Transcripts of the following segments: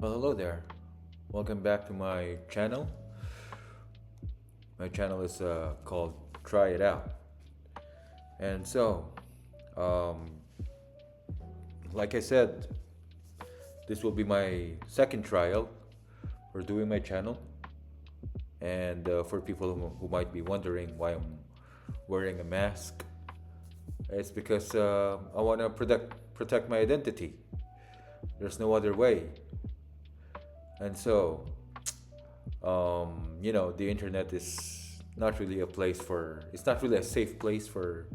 Well, hello there. Welcome back to my channel. My channel is called Try It Out. And um, like I said, this will be my second trial for doing my channel. And for people who might be wondering why I'm wearing a mask, it's because I want to protect my identity. There's no other way. And the internet is not really a place for, it's not really a safe place for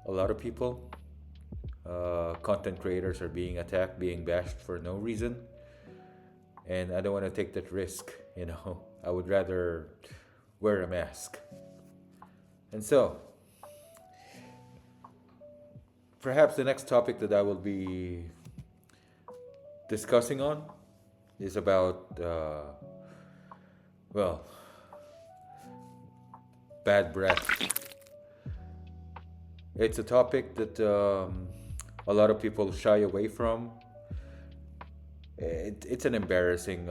a lot of people. Content creators are being attacked, being bashed for no reason. And I don't want to take that risk. I would rather wear a mask. And so, perhaps the next topic that I will be discussing on is about, well, bad breath. It's a topic that a lot of people shy away from. It's an embarrassing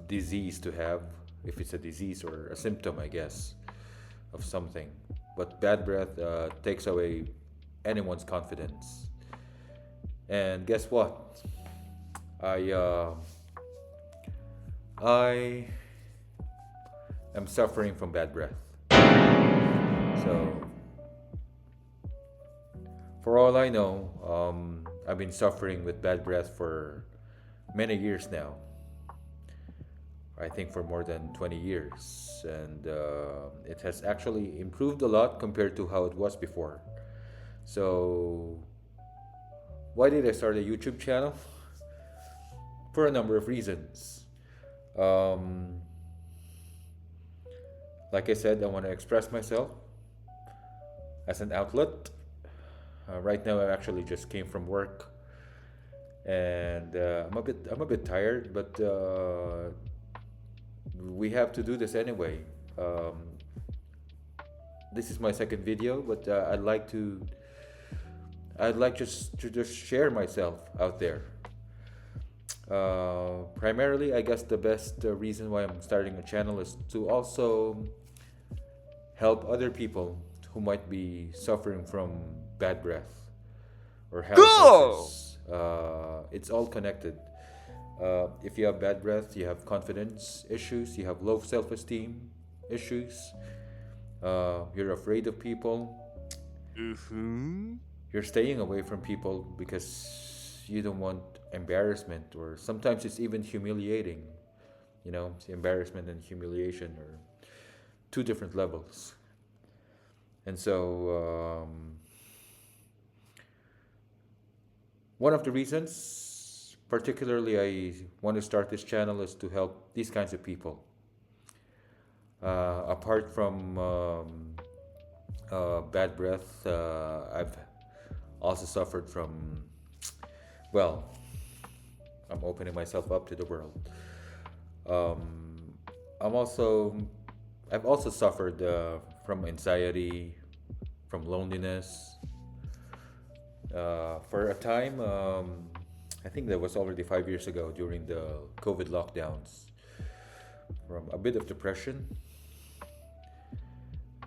disease to have, if it's a disease or a symptom, I guess, of something. But bad breath takes away anyone's confidence. And guess what? I am suffering from bad breath. So, for all I know, I've been suffering with bad breath for many years now. I think for more than 20 years. And it has actually improved a lot compared to how it was before. So, why did I start a YouTube channel? For a number of reasons. Um, like I said, I want to express myself as an outlet. Right now, I actually just came from work, and I'm a bit tired, but we have to do this anyway. This is my second video, but I'd like just to just share myself out there. Primarily, I guess the best reason why I'm starting a channel is to also help other people who might be suffering from bad breath or halitosis. It's all connected. If you have bad breath, you have confidence issues, you have low self-esteem issues, you're afraid of people, you're staying away from people because you don't want embarrassment, or sometimes it's even humiliating. It's embarrassment and humiliation are two different levels. And so, one of the reasons, particularly, I want to start this channel is to help these kinds of people. Apart from bad breath, I've also suffered from, well, I'm opening myself up to the world. Um, I'm also, I've also suffered from anxiety, from loneliness. For a time, I think that was already 5 years ago during the COVID lockdowns, from a bit of depression,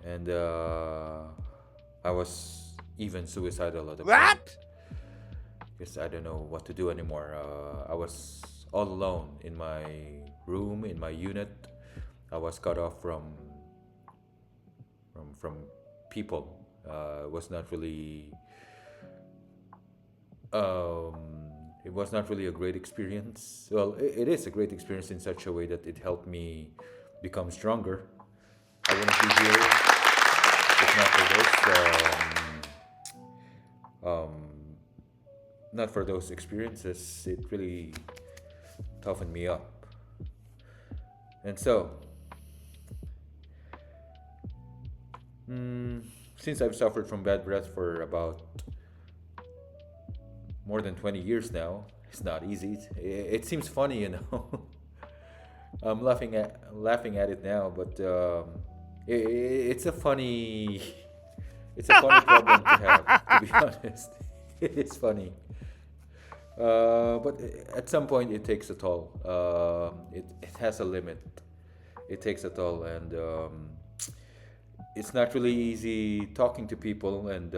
and I was even suicidal at the point because I don't know what to do anymore. I was all alone in my room, in my unit. I was cut off from people. It was not really um, it was not really a great experience. Well, it is a great experience in such a way that it helped me become stronger. I wouldn't be here if not for not for those experiences. It really toughened me up. And so, since I've suffered from bad breath for about more than 20 years now, it's not easy. It seems funny. I'm laughing at it now, but it's a funny it's a funny problem to have. To be honest, it's funny. But at some point, it takes a toll. It has a limit. It takes a toll, and it's not really easy talking to people, and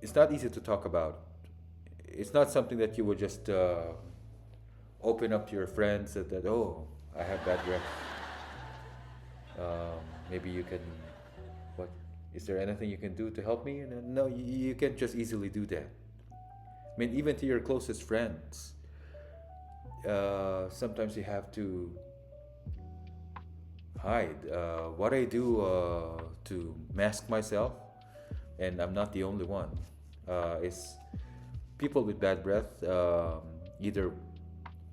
it's not easy to talk about. It's not something that you would just open up to your friends that oh, I have bad breath. Maybe you can. What is there anything you can do to help me? And no, you can't just easily do that. I mean, even to your closest friends, sometimes you have to hide. What I do to mask myself, and I'm not the only one, is people with bad breath either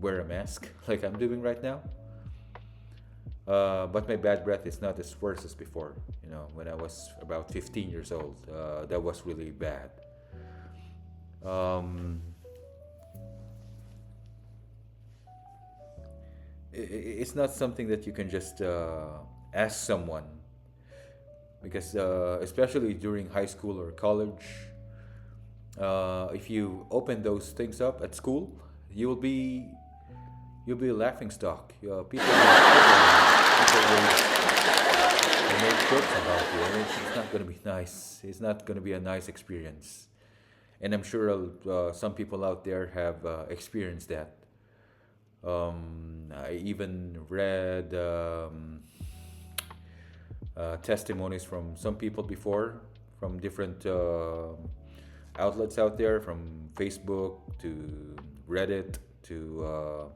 wear a mask, like I'm doing right now, but my bad breath is not as worse as before. When I was about 15 years old, that was really bad. Um, it's not something that you can just ask someone because, especially during high school or college, if you open those things up at school, you'll be you'll be a laughing stock. People will make jokes about you, and it's not going to be nice. It's not going to be a nice experience. And I'm sure some people out there have experienced that. I even read testimonies from some people before, from different outlets out there, from Facebook to Reddit to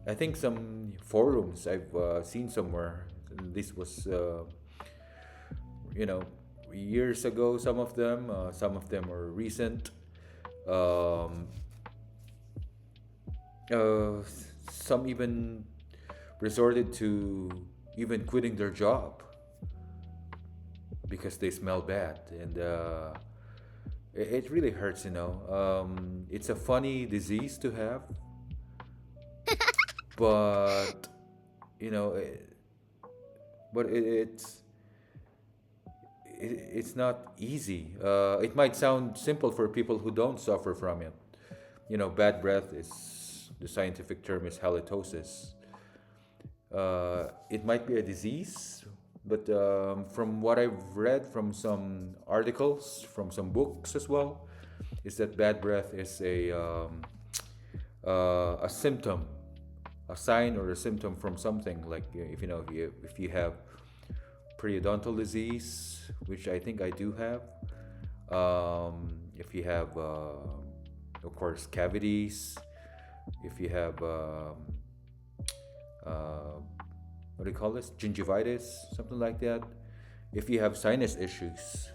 I think some forums I've seen somewhere. This was you know years ago. Some of them are recent. Um, some even resorted to even quitting their job because they smell bad, and it really hurts. It's a funny disease to have, but you know, it, but it's not easy. It might sound simple for people who don't suffer from it. Bad breath is the scientific term is halitosis. It might be a disease, but from what I've read from some articles, from some books as well, is that bad breath is a symptom, a sign or a symptom from something like if you have periodontal disease, which I think I do have. If you have, of course, cavities, if you have, what do you call this? Gingivitis, something like that. If you have sinus issues,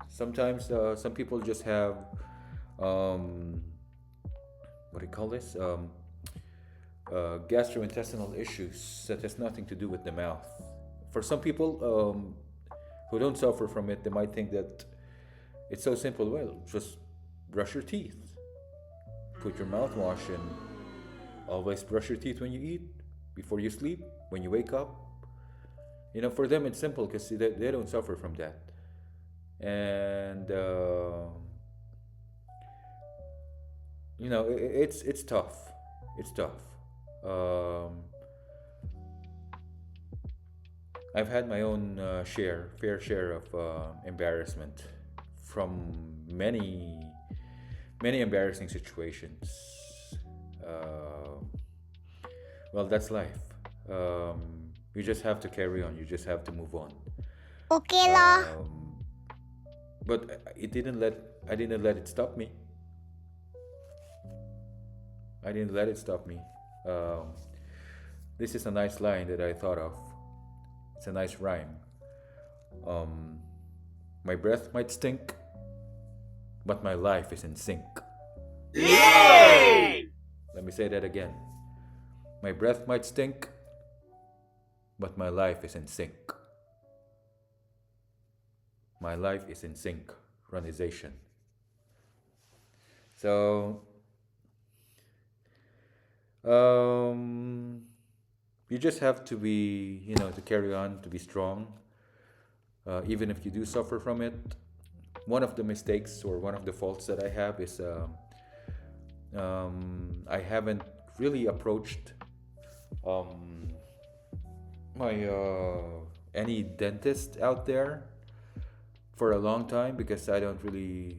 sometimes some people just have, um, what do you call this? Gastrointestinal issues that has nothing to do with the mouth. For some people who don't suffer from it, they might think that it's so simple. Well, just brush your teeth, put your mouthwash in, always brush your teeth when you eat, before you sleep, when you wake up. For them it's simple because they don't suffer from that. And it's tough. It's tough. Um, I've had my own fair share of embarrassment from many embarrassing situations. Uh, well, that's life. You just have to carry on. You just have to move on. Okay lah. Um, but I didn't let it stop me. I didn't let it stop me. Um, this is a nice line that I thought of. It's a nice rhyme. Um, my breath might stink, but my life is in sync. Yay! Let me say that again. My breath might stink, but my life is in sync. My life is in synchronization. So, um, you just have to be, to carry on, to be strong, even if you do suffer from it. one of the mistakes or one of the faults that I have is I haven't really approached um, my any dentist out there for a long time because I don't really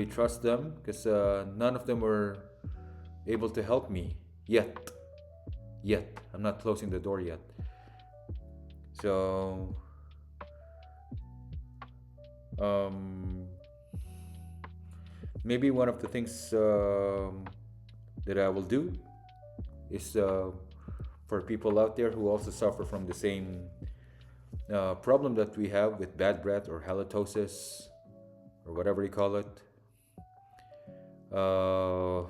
trust them because none of them were able to help me yet. Yet I'm not closing the door yet. So um, maybe one of the things that I will do is for people out there who also suffer from the same problem that we have with bad breath or halitosis or whatever you call it. Uh,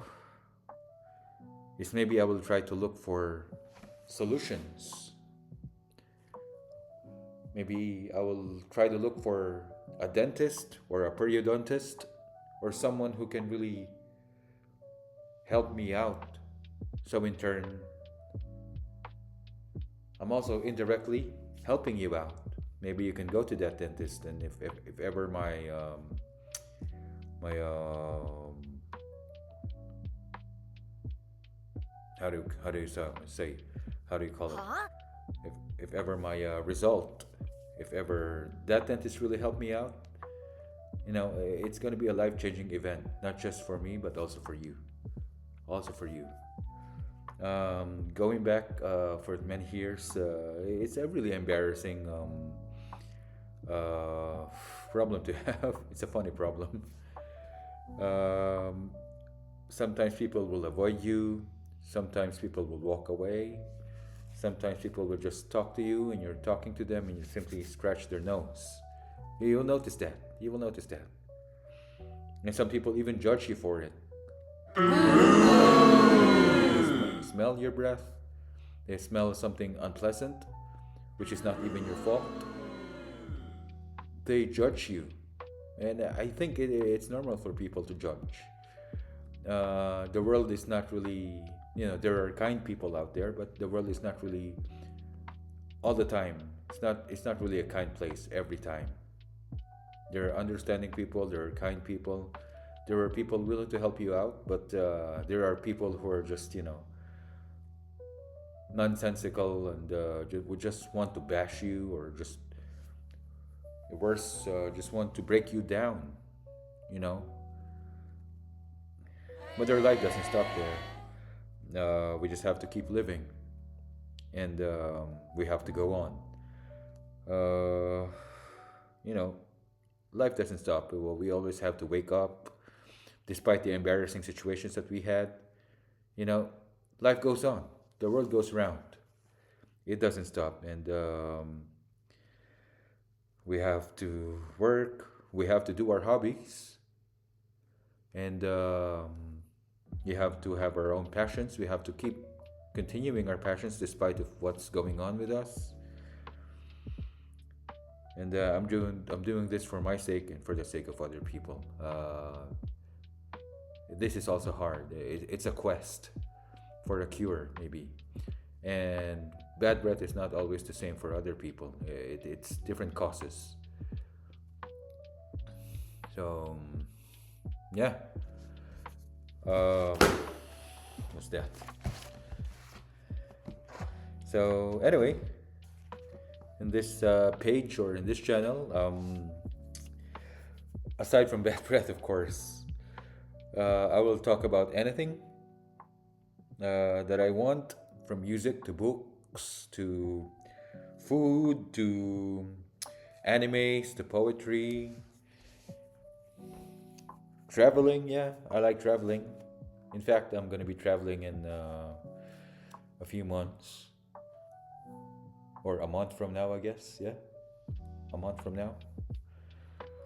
is maybe I will try to look for solutions. Maybe I will try to look for a dentist or a periodontist or someone who can really help me out. So in turn, I'm also indirectly helping you out. Maybe you can go to that dentist, and if ever my how do you say how do you call it? If ever my result, if ever that dentist really helped me out, it's going to be a life changing event, not just for me but also for you, also for you. Going back for many years, it's a really embarrassing problem to have. It's a funny problem. Um, Sometimes people will avoid you. Sometimes people will walk away. Sometimes people will just talk to you and you're talking to them and you simply scratch their nose. You'll notice that. You will notice that. And some people even judge you for it. They smell your breath. They smell something unpleasant, which is not even your fault. They judge you. And I think it's normal for people to judge. The world is not really, there are kind people out there, but the world is not really all the time. It's not really a kind place every time. There are understanding people, there are kind people, there are people willing to help you out, but there are people who are just, nonsensical and would just want to bash you or just worse, just want to break you down, you know. But their life doesn't stop there. We just have to keep living, and we have to go on. Uh, you know, Life doesn't stop. Well, we always have to wake up, despite the embarrassing situations that we had. You know, Life goes on. The world goes round. It doesn't stop, and we have to work. We have to do our hobbies, and you have to have our own passions. We have to keep continuing our passions despite of what's going on with us. And I'm doing this for my sake and for the sake of other people. This is also hard. It's a quest for a cure, maybe. And bad breath is not always the same for other people. It's different causes. So yeah. Uh, what's that? So anyway, in this page or in this channel, aside from bad breath, of course, I will talk about anything that I want, from music to books to food to animes to poetry, traveling. Yeah, I like traveling. In fact, I'm going to be traveling in a few months, or a month from now, I guess. Yeah, a month from now.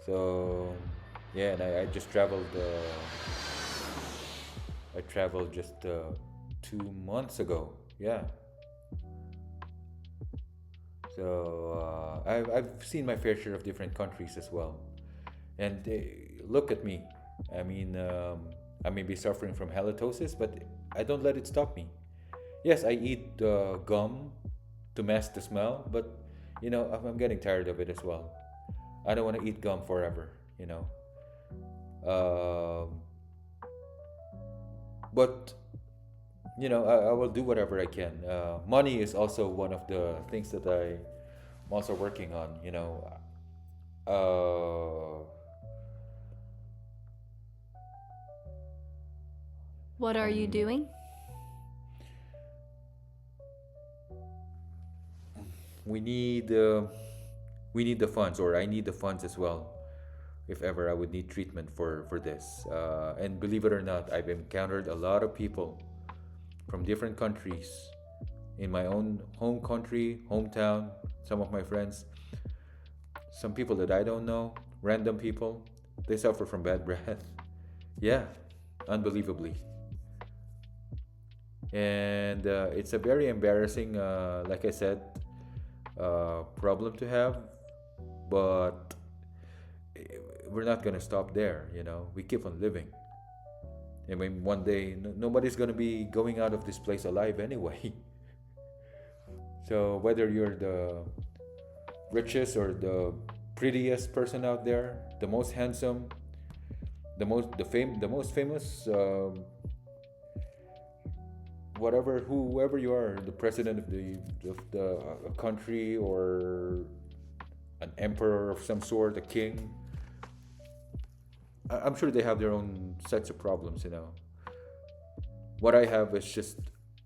So yeah, and I just traveled. I traveled just 2 months ago. Yeah. So I've seen my fair share of different countries as well, and look at me. I mean, I may be suffering from halitosis, but I don't let it stop me. Yes, I eat gum to mask the smell, but I'm getting tired of it as well. I don't want to eat gum forever, you know. Um, but I will do whatever I can. Money is also one of the things that I'm also working on. Uh, What are you um, doing? we need the funds, or I need the funds as well. If ever I would need treatment for this, and believe it or not, I've encountered a lot of people from different countries in my own home country, hometown. Some of my friends, some people that I don't know, random people, they suffer from bad breath. Yeah, unbelievably. And it's a very embarrassing, like I said, problem to have, but we're not gonna stop there. We keep on living. I mean, one day nobody's gonna be going out of this place alive anyway. So whether you're the richest or the prettiest person out there, the most handsome, the most famous, whoever you are, the president of the country, or an emperor of some sort, a king. I'm sure they have their own sets of problems. What I have is just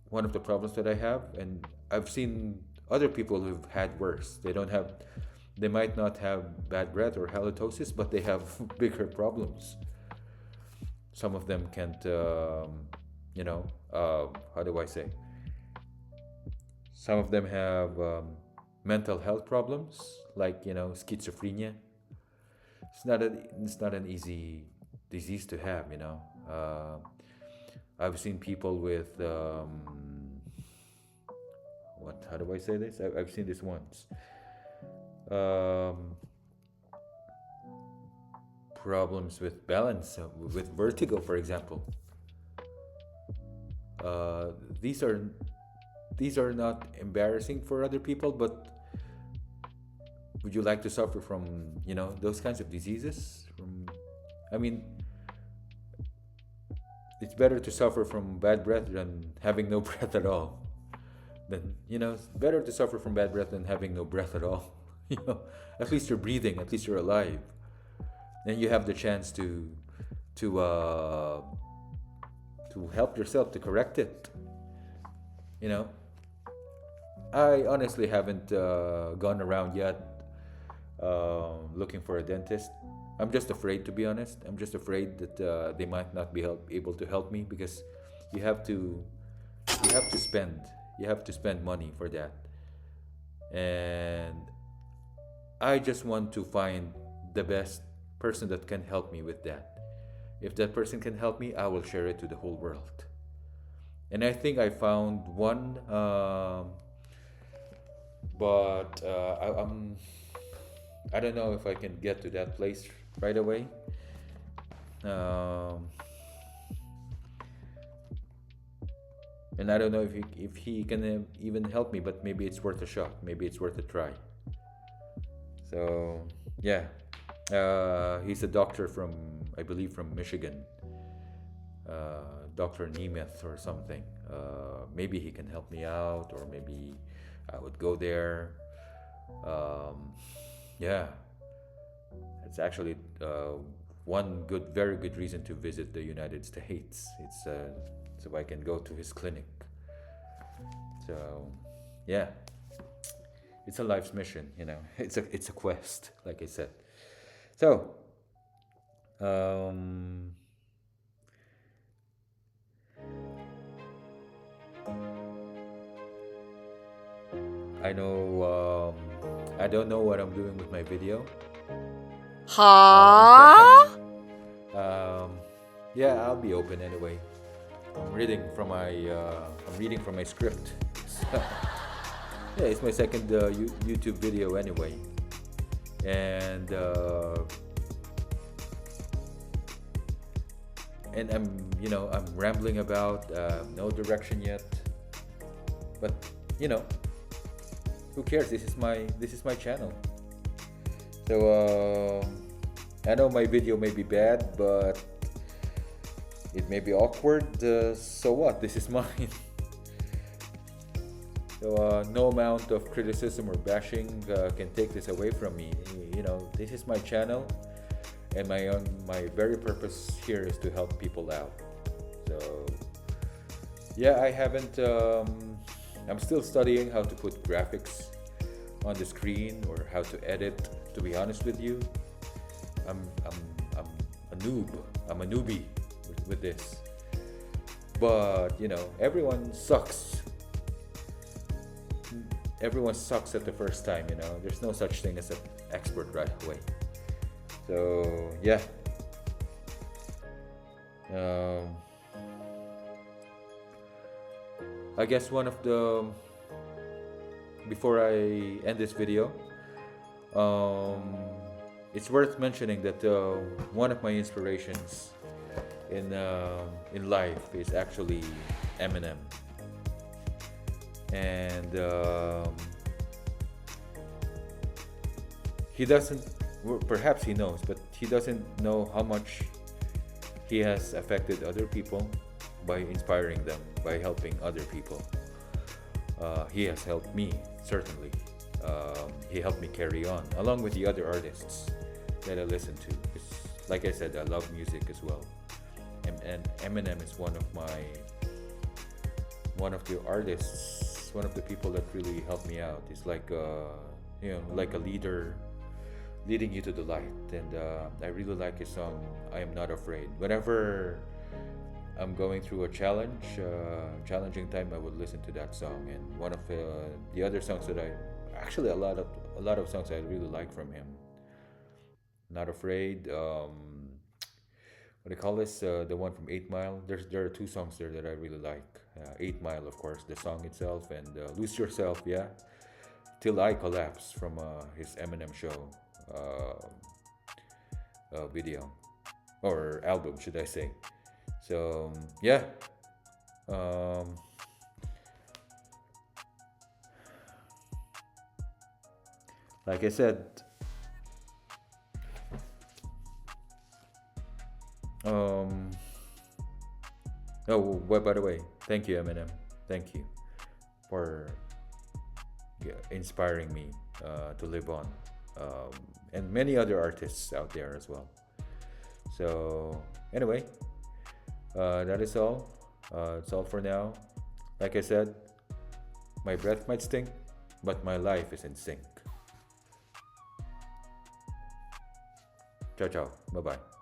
one of the problems that I have, and I've seen other people who've had worse. They might not have bad breath or halitosis, but they have bigger problems. Some of them can't, how do I say? Some of them have mental health problems, like schizophrenia. It's not an easy disease to have. I've seen people with what? How do I say this? I've seen this once. Um, Problems with balance, with vertigo, for example. Uh, these are these are not embarrassing for other people, but would you like to suffer from those kinds of diseases? I mean, it's better to suffer from bad breath than having no breath at all. It's better to suffer from bad breath than having no breath at all. you know at least you're breathing, at least you're alive, and you have the chance to uh to help yourself to correct it. you know I honestly haven't gone around yet looking for a dentist. I'm just afraid, to be honest. I'm just afraid that they might not be able to help me, because you have to you have to spend money for that. And I just want to find the best person that can help me with that. If that person can help me, I will share it to the whole world. And I think I found one, but I don't know if I can get to that place right away. Um, and I don't know if he can even help me, but maybe it's worth a shot. Maybe it's worth a try. So yeah, he's a doctor from, I believe, from Michigan, Dr. Nemeth or something. Maybe he can help me out, or maybe I would go there. Um, yeah, it's actually one very good reason to visit the United States. It's so I can go to his clinic. So yeah, it's a life's mission. It's a quest, like I said. So um, I know I don't know what I'm doing with my video. In fact, Huh? yeah, I'll be open anyway. I'm reading from my script. So, yeah, it's my second YouTube video anyway, and I'm rambling about no direction yet, but you know who cares? This is my channel. So I know my video may be bad, but it may be awkward. So what? This is mine. So no amount of criticism or bashing can take this away from me. You know, this is my channel, and my very purpose here is to help people out. So yeah, I haven't. I'm still studying how to put graphics on the screen or how to edit. To be honest with you, I'm a noob. I'm a newbie with this. But you know, everyone sucks at the first time. You know, there's no such thing as an expert right away. So yeah. Um, I guess one of the before I end this video, um, it's worth mentioning that one of my inspirations in life is actually Eminem, and he doesn't. Well, perhaps he knows, but he doesn't know how much he has affected other people by inspiring them, by helping other people. He has helped me, certainly. He helped me carry on, along with the other artists that I listen to. 'Cause like I said, I love music as well. And Eminem is one of the artists, one of the people that really helped me out. It's like like a leader leading you to the light. And I really like his song, I Am Not Afraid. Whenever I'm going through a challenging time, I would listen to that song. And one of the other songs that actually a lot of songs I really like from him. Not Afraid. What do you call this? The one from 8 Mile. There are two songs there that I really like. 8 Mile, of course, the song itself, and Lose Yourself. Yeah, Till I Collapse from his Eminem show video or album, should I say? So yeah. Um, like I said, um, oh, by the way, thank you, Eminem. Thank you for inspiring me to live on, and many other artists out there as well. So anyway, that is all. It's all for now. Like I said, my breath might stink, but my life is in sync. Ciao, ciao. Bye bye.